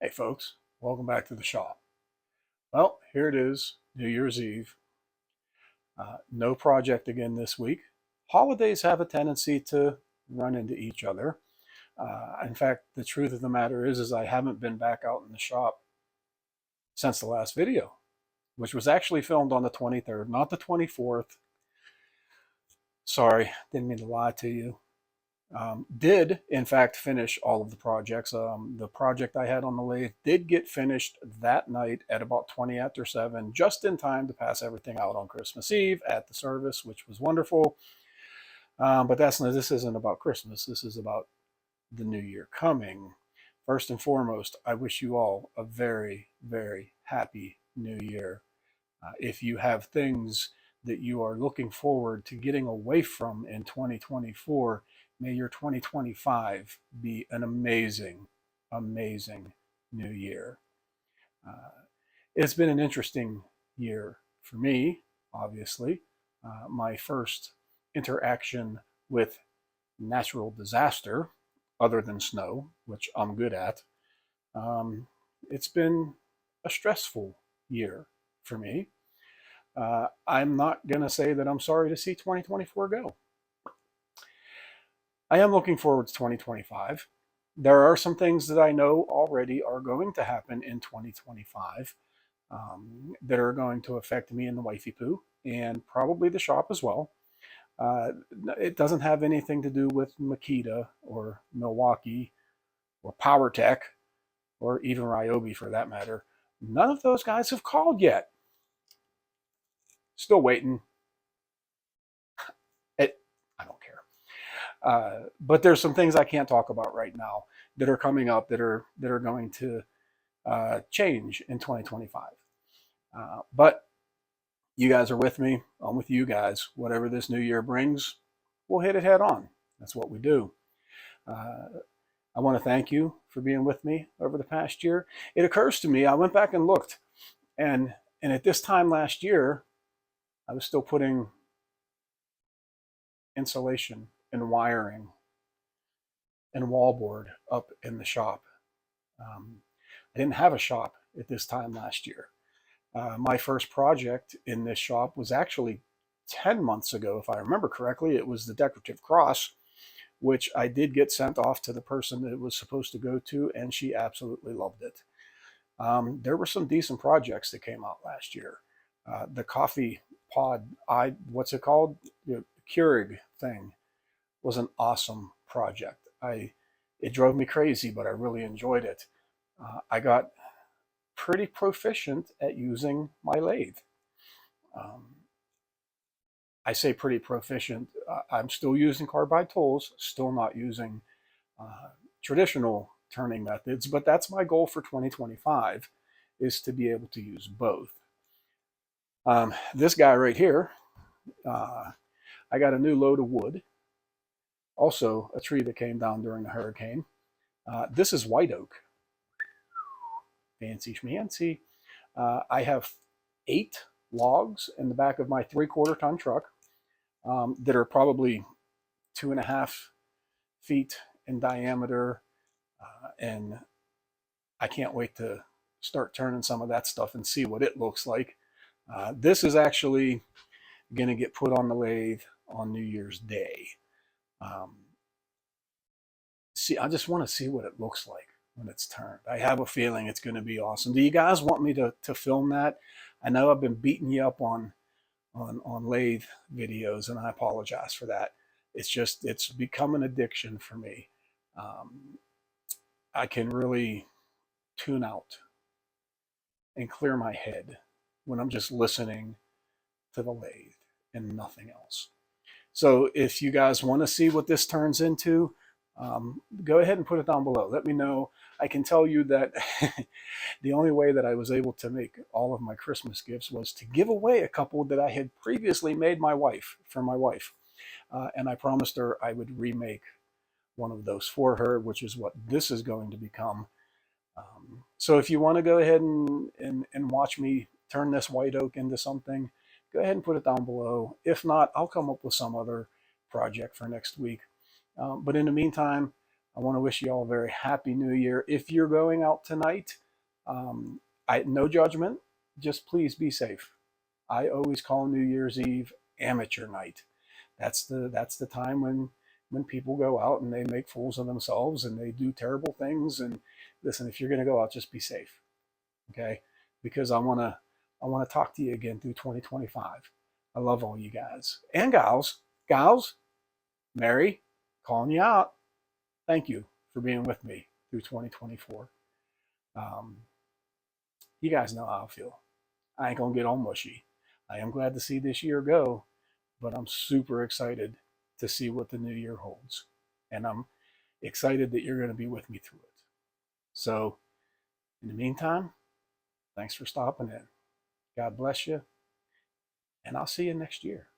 Hey folks, welcome back to the shop. Well, here it is, New Year's Eve. No project again this week. Holidays have a tendency to run into each other. In fact, the truth of the matter is I haven't been back out in the shop since the last video, which was actually filmed on the 23rd, not the 24th. Sorry, didn't mean to lie to you. Did in fact finish all of the projects. The project I had on the lathe did get finished that night at about 20 after 7, just in time to pass everything out on Christmas Eve at the service, which was wonderful. But this isn't about Christmas. This is about the new year coming. First and foremost, I wish you all a very, very happy new year. If you have things that you are looking forward to getting away from in 2024, may your 2025 be an amazing, amazing new year. Uh, it's been an interesting year for me, obviously. My first interaction with natural disaster, other than snow, which I'm good at. Um, it's been a stressful year for me. I'm not going to say that I'm sorry to see 2024 go. I am looking forward to 2025. There are some things that I know already are going to happen in 2025 that are going to affect me and the wifey poo, and probably the shop as well. Uh, it doesn't have anything to do with Makita or Milwaukee or PowerTech or even Ryobi for that matter. None of those guys have called yet. Still waiting. I don't care. But there's some things I can't talk about right now that are coming up that are going to change in 2025. But you guys are with me. I'm with you guys. Whatever this new year brings, we'll hit it head on. That's what we do. Uh, I want to thank you for being with me over the past year. It occurs to me, I went back and looked, and at this time last year, I was still putting insulation and wiring and wallboard up in the shop. I didn't have a shop at this time last year. My first project in this shop was actually 10 months ago, if I remember correctly. It was the decorative cross, which I did get sent off to the person that it was supposed to go to, and she absolutely loved it. There were some decent projects that came out last year. The coffee pod, what's it called? The Keurig thing was an awesome project. It drove me crazy, but I really enjoyed it. I got pretty proficient at using my lathe. Um, I say pretty proficient. I'm still using carbide tools, still not using uh, traditional turning methods, but that's my goal for 2025 is to be able to use both. This guy right here, uh, I got a new load of wood, also a tree that came down during the hurricane. This is white oak, fancy schmancy. I have 8 logs in the back of my 3/4 ton truck that are probably 2.5 feet in diameter. And I can't wait to start turning some of that stuff and see what it looks like. This is actually going to get put on the lathe on New Year's Day. Um, I just want to see what it looks like when it's turned. I have a feeling it's going to be awesome. Do you guys want me to film that? I know I've been beating you up on lathe videos, and I apologize for that. It's become an addiction for me. Um, I can really tune out and clear my head when I'm just listening to the lathe and nothing else. So if you guys want to see what this turns into, go ahead and put it down below. Let me know. I can tell you that the only way that I was able to make all of my Christmas gifts was to give away a couple that I had previously made for my wife. And I promised her I would remake one of those for her, which is what this is going to become. So if you want to go ahead and watch me turn this white oak into something, go ahead and put it down below. If not, I'll come up with some other project for next week. But in the meantime, I want to wish you all a very happy new year. If you're going out tonight, no judgment, just please be safe. I always call New Year's Eve amateur night. That's the time when people go out and they make fools of themselves and they do terrible things. And listen, if you're going to go out, just be safe, okay? Because I want to talk to you again through 2025. I love all you guys and gals. Mary, calling you out. Thank you for being with me through 2024. Um, you guys know how I feel. I ain't gonna get all mushy. I am glad to see this year go, but I'm super excited to see what the new year holds. And I'm excited that you're going to be with me through it. So, in the meantime, thanks for stopping in. God bless you, and I'll see you next year.